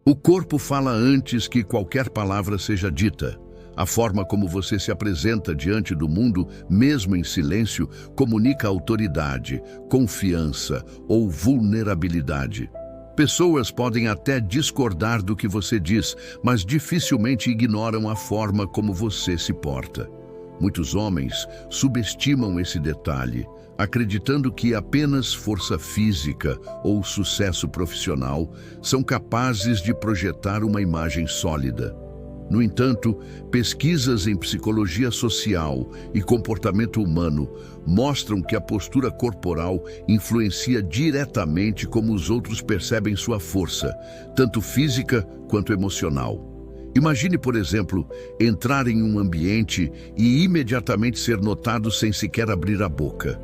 O corpo fala antes que qualquer palavra seja dita. A forma como você se apresenta diante do mundo, mesmo em silêncio, comunica autoridade, confiança ou vulnerabilidade. Pessoas podem até discordar do que você diz, mas dificilmente ignoram a forma como você se porta. Muitos homens subestimam esse detalhe, acreditando que apenas força física ou sucesso profissional são capazes de projetar uma imagem sólida. No entanto, pesquisas em psicologia social e comportamento humano mostram que a postura corporal influencia diretamente como os outros percebem sua força, tanto física quanto emocional. Imagine, por exemplo, entrar em um ambiente e imediatamente ser notado sem sequer abrir a boca.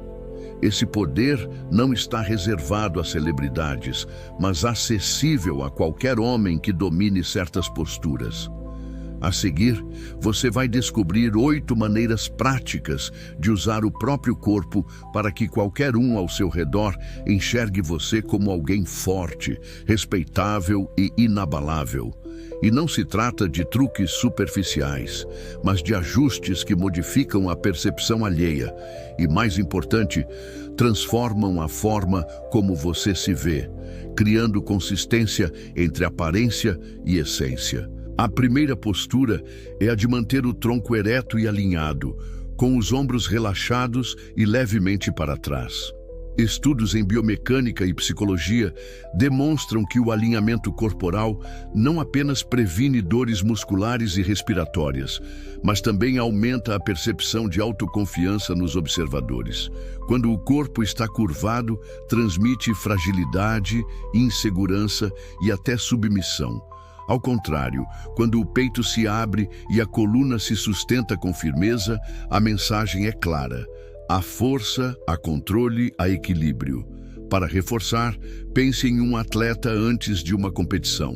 Esse poder não está reservado a celebridades, mas acessível a qualquer homem que domine certas posturas. A seguir, você vai descobrir 8 maneiras práticas de usar o próprio corpo para que qualquer um ao seu redor enxergue você como alguém forte, respeitável e inabalável. E não se trata de truques superficiais, mas de ajustes que modificam a percepção alheia e, mais importante, transformam a forma como você se vê, criando consistência entre aparência e essência. A primeira postura é a de manter o tronco ereto e alinhado, com os ombros relaxados e levemente para trás. Estudos em biomecânica e psicologia demonstram que o alinhamento corporal não apenas previne dores musculares e respiratórias, mas também aumenta a percepção de autoconfiança nos observadores. Quando o corpo está curvado, transmite fragilidade, insegurança e até submissão. Ao contrário, quando o peito se abre e a coluna se sustenta com firmeza, a mensagem é clara. Há força, há controle, há equilíbrio. Para reforçar, pense em um atleta antes de uma competição.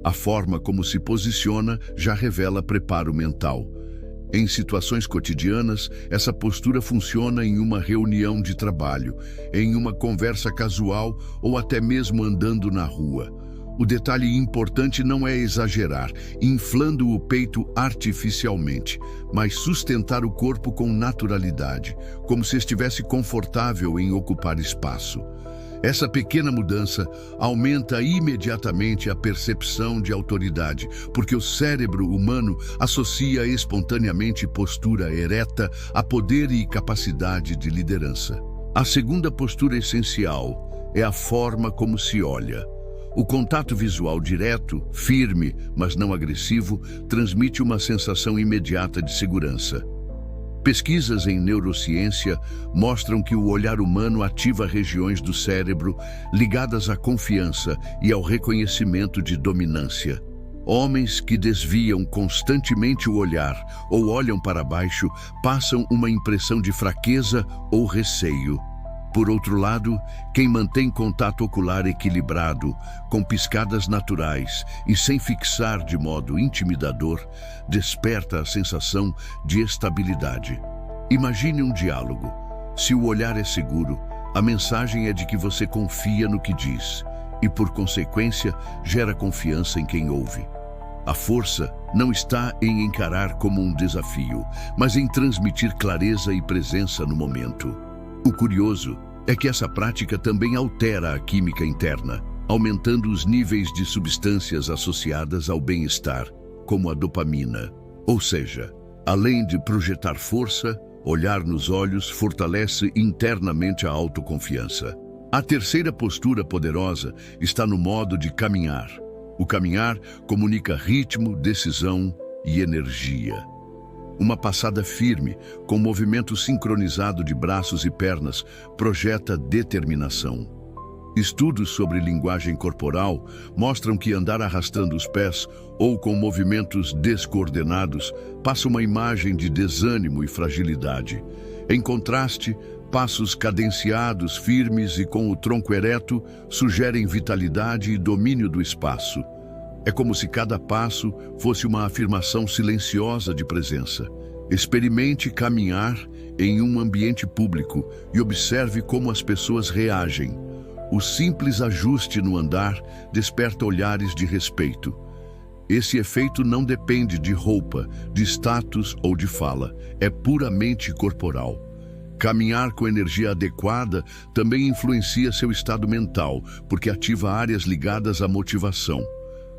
A forma como se posiciona já revela preparo mental. Em situações cotidianas, essa postura funciona em uma reunião de trabalho, em uma conversa casual ou até mesmo andando na rua. O detalhe importante não é exagerar, inflando o peito artificialmente, mas sustentar o corpo com naturalidade, como se estivesse confortável em ocupar espaço. Essa pequena mudança aumenta imediatamente a percepção de autoridade, porque o cérebro humano associa espontaneamente postura ereta a poder e capacidade de liderança. A segunda postura essencial é a forma como se olha. O contato visual direto, firme, mas não agressivo, transmite uma sensação imediata de segurança. Pesquisas em neurociência mostram que o olhar humano ativa regiões do cérebro ligadas à confiança e ao reconhecimento de dominância. Homens que desviam constantemente o olhar ou olham para baixo passam uma impressão de fraqueza ou receio. Por outro lado, quem mantém contato ocular equilibrado, com piscadas naturais e sem fixar de modo intimidador, desperta a sensação de estabilidade. Imagine um diálogo. Se o olhar é seguro, a mensagem é de que você confia no que diz e, por consequência, gera confiança em quem ouve. A força não está em encarar como um desafio, mas em transmitir clareza e presença no momento. O curioso é que essa prática também altera a química interna, aumentando os níveis de substâncias associadas ao bem-estar, como a dopamina. Ou seja, além de projetar força, olhar nos olhos fortalece internamente a autoconfiança. A terceira postura poderosa está no modo de caminhar. O caminhar comunica ritmo, decisão e energia. Uma passada firme, com movimento sincronizado de braços e pernas, projeta determinação. Estudos sobre linguagem corporal mostram que andar arrastando os pés ou com movimentos descoordenados passa uma imagem de desânimo e fragilidade. Em contraste, passos cadenciados, firmes e com o tronco ereto sugerem vitalidade e domínio do espaço. É como se cada passo fosse uma afirmação silenciosa de presença. Experimente caminhar em um ambiente público e observe como as pessoas reagem. O simples ajuste no andar desperta olhares de respeito. Esse efeito não depende de roupa, de status ou de fala, é puramente corporal. Caminhar com energia adequada também influencia seu estado mental, porque ativa áreas ligadas à motivação.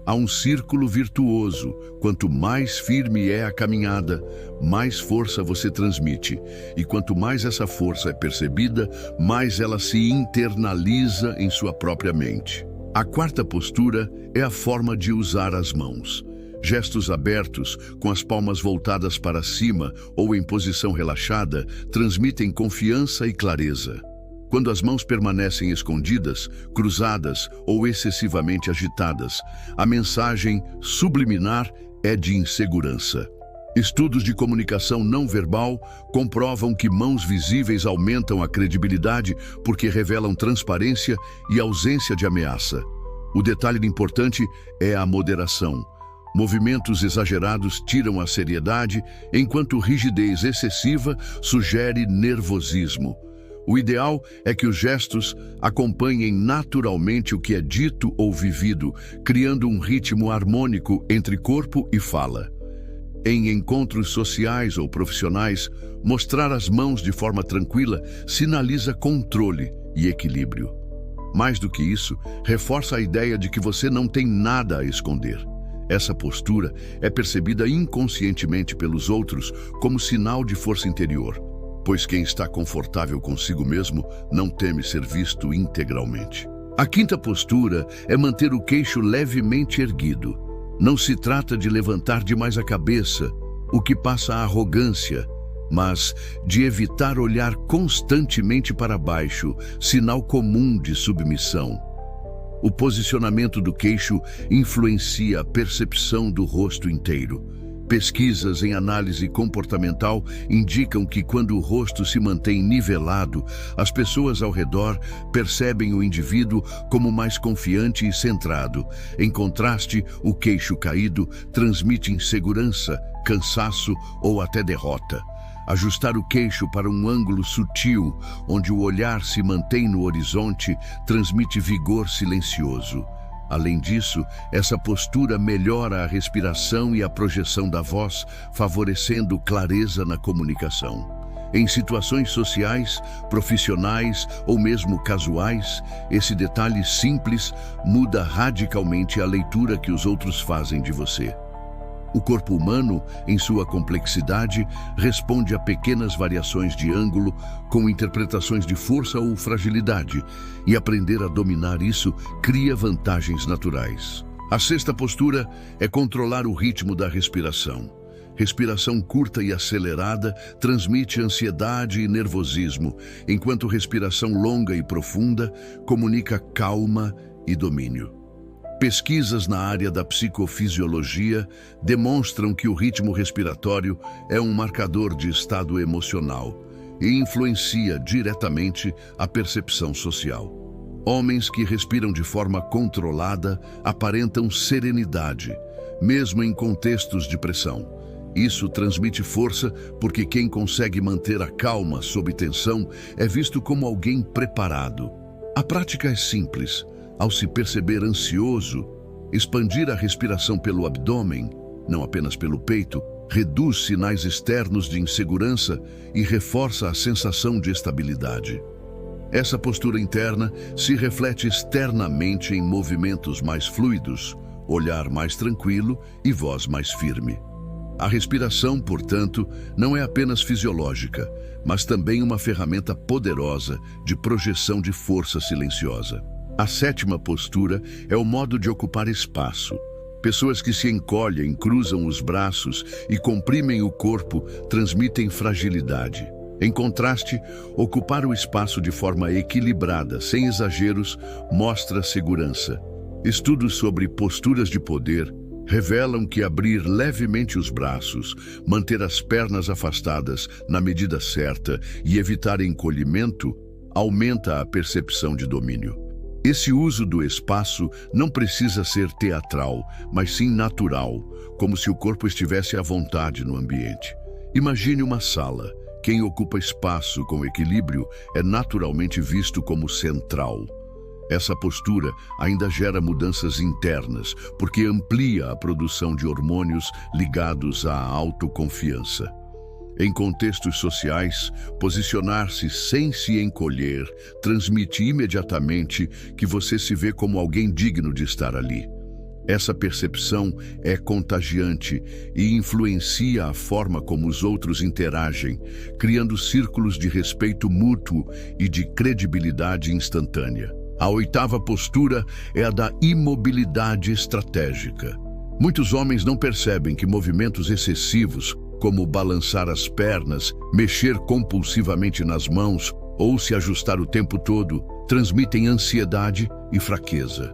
Há um círculo virtuoso. Quanto mais firme é a caminhada, mais força você transmite. E quanto mais essa força é percebida, mais ela se internaliza em sua própria mente. A quarta postura é a forma de usar as mãos. Gestos abertos, com as palmas voltadas para cima ou em posição relaxada, transmitem confiança e clareza. Quando as mãos permanecem escondidas, cruzadas ou excessivamente agitadas, a mensagem subliminar é de insegurança. Estudos de comunicação não verbal comprovam que mãos visíveis aumentam a credibilidade porque revelam transparência e ausência de ameaça. O detalhe importante é a moderação. Movimentos exagerados tiram a seriedade, enquanto rigidez excessiva sugere nervosismo. O ideal é que os gestos acompanhem naturalmente o que é dito ou vivido, criando um ritmo harmônico entre corpo e fala. Em encontros sociais ou profissionais, mostrar as mãos de forma tranquila sinaliza controle e equilíbrio. Mais do que isso, reforça a ideia de que você não tem nada a esconder. Essa postura é percebida inconscientemente pelos outros como sinal de força interior, pois quem está confortável consigo mesmo não teme ser visto integralmente. A quinta postura é manter o queixo levemente erguido. Não se trata de levantar demais a cabeça, o que passa a arrogância, mas de evitar olhar constantemente para baixo, sinal comum de submissão. O posicionamento do queixo influencia a percepção do rosto inteiro. Pesquisas em análise comportamental indicam que quando o rosto se mantém nivelado, as pessoas ao redor percebem o indivíduo como mais confiante e centrado. Em contraste, o queixo caído transmite insegurança, cansaço ou até derrota. Ajustar o queixo para um ângulo sutil, onde o olhar se mantém no horizonte, transmite vigor silencioso. Além disso, essa postura melhora a respiração e a projeção da voz, favorecendo clareza na comunicação. Em situações sociais, profissionais ou mesmo casuais, esse detalhe simples muda radicalmente a leitura que os outros fazem de você. O corpo humano, em sua complexidade, responde a pequenas variações de ângulo com interpretações de força ou fragilidade, e aprender a dominar isso cria vantagens naturais. A sexta postura é controlar o ritmo da respiração. Respiração curta e acelerada transmite ansiedade e nervosismo, enquanto respiração longa e profunda comunica calma e domínio. Pesquisas na área da psicofisiologia demonstram que o ritmo respiratório é um marcador de estado emocional e influencia diretamente a percepção social. Homens que respiram de forma controlada aparentam serenidade, mesmo em contextos de pressão. Isso transmite força porque quem consegue manter a calma sob tensão é visto como alguém preparado. A prática é simples. Ao se perceber ansioso, expandir a respiração pelo abdômen, não apenas pelo peito, reduz sinais externos de insegurança e reforça a sensação de estabilidade. Essa postura interna se reflete externamente em movimentos mais fluidos, olhar mais tranquilo e voz mais firme. A respiração, portanto, não é apenas fisiológica, mas também uma ferramenta poderosa de projeção de força silenciosa. A sétima postura é o modo de ocupar espaço. Pessoas que se encolhem, cruzam os braços e comprimem o corpo transmitem fragilidade. Em contraste, ocupar o espaço de forma equilibrada, sem exageros, mostra segurança. Estudos sobre posturas de poder revelam que abrir levemente os braços, manter as pernas afastadas na medida certa e evitar encolhimento aumenta a percepção de domínio. Esse uso do espaço não precisa ser teatral, mas sim natural, como se o corpo estivesse à vontade no ambiente. Imagine uma sala. Quem ocupa espaço com equilíbrio é naturalmente visto como central. Essa postura ainda gera mudanças internas, porque amplia a produção de hormônios ligados à autoconfiança. Em contextos sociais, posicionar-se sem se encolher transmite imediatamente que você se vê como alguém digno de estar ali. Essa percepção é contagiante e influencia a forma como os outros interagem, criando círculos de respeito mútuo e de credibilidade instantânea. A oitava postura é a da imobilidade estratégica. Muitos homens não percebem que movimentos excessivos, como balançar as pernas, mexer compulsivamente nas mãos ou se ajustar o tempo todo, transmitem ansiedade e fraqueza.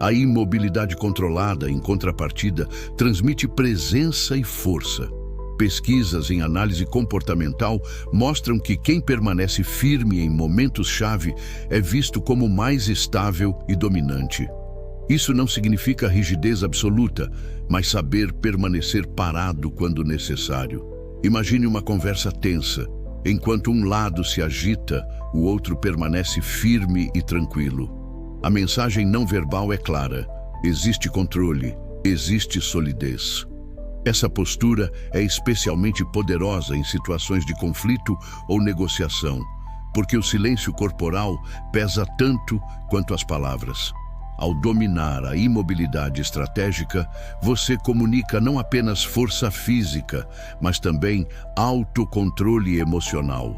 A imobilidade controlada, em contrapartida, transmite presença e força. Pesquisas em análise comportamental mostram que quem permanece firme em momentos-chave é visto como mais estável e dominante. Isso não significa rigidez absoluta, mas saber permanecer parado quando necessário. Imagine uma conversa tensa. Enquanto um lado se agita, o outro permanece firme e tranquilo. A mensagem não verbal é clara. Existe controle, existe solidez. Essa postura é especialmente poderosa em situações de conflito ou negociação, porque o silêncio corporal pesa tanto quanto as palavras. Ao dominar a imobilidade estratégica, você comunica não apenas força física, mas também autocontrole emocional.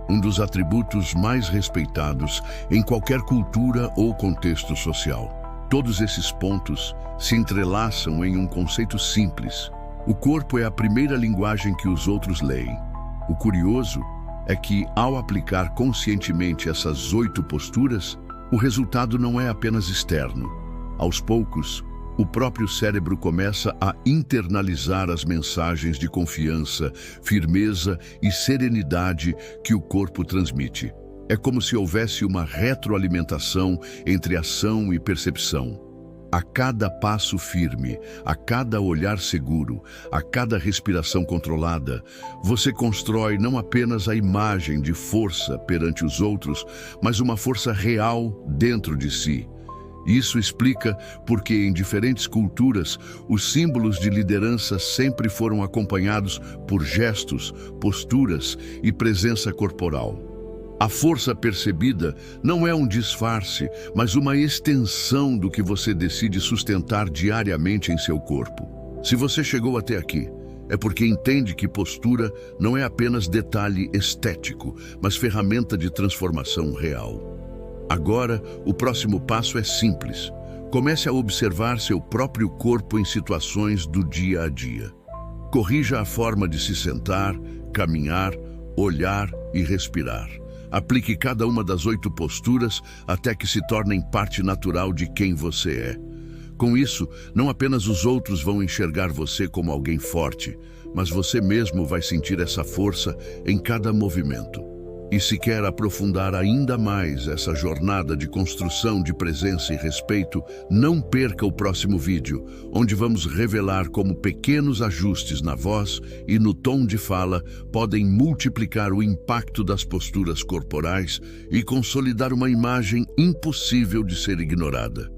Um dos atributos mais respeitados em qualquer cultura ou contexto social. Todos esses pontos se entrelaçam em um conceito simples. O corpo é a primeira linguagem que os outros leem. O curioso é que, ao aplicar conscientemente essas 8 posturas, o resultado não é apenas externo. Aos poucos, o próprio cérebro começa a internalizar as mensagens de confiança, firmeza e serenidade que o corpo transmite. É como se houvesse uma retroalimentação entre ação e percepção. A cada passo firme, a cada olhar seguro, a cada respiração controlada, você constrói não apenas a imagem de força perante os outros, mas uma força real dentro de si. Isso explica porque em diferentes culturas, os símbolos de liderança sempre foram acompanhados por gestos, posturas e presença corporal. A força percebida não é um disfarce, mas uma extensão do que você decide sustentar diariamente em seu corpo. Se você chegou até aqui, é porque entende que postura não é apenas detalhe estético, mas ferramenta de transformação real. Agora, o próximo passo é simples. Comece a observar seu próprio corpo em situações do dia a dia. Corrija a forma de se sentar, caminhar, olhar e respirar. Aplique cada uma das 8 posturas até que se tornem parte natural de quem você é. Com isso, não apenas os outros vão enxergar você como alguém forte, mas você mesmo vai sentir essa força em cada movimento. E se quer aprofundar ainda mais essa jornada de construção de presença e respeito, não perca o próximo vídeo, onde vamos revelar como pequenos ajustes na voz e no tom de fala podem multiplicar o impacto das posturas corporais e consolidar uma imagem impossível de ser ignorada.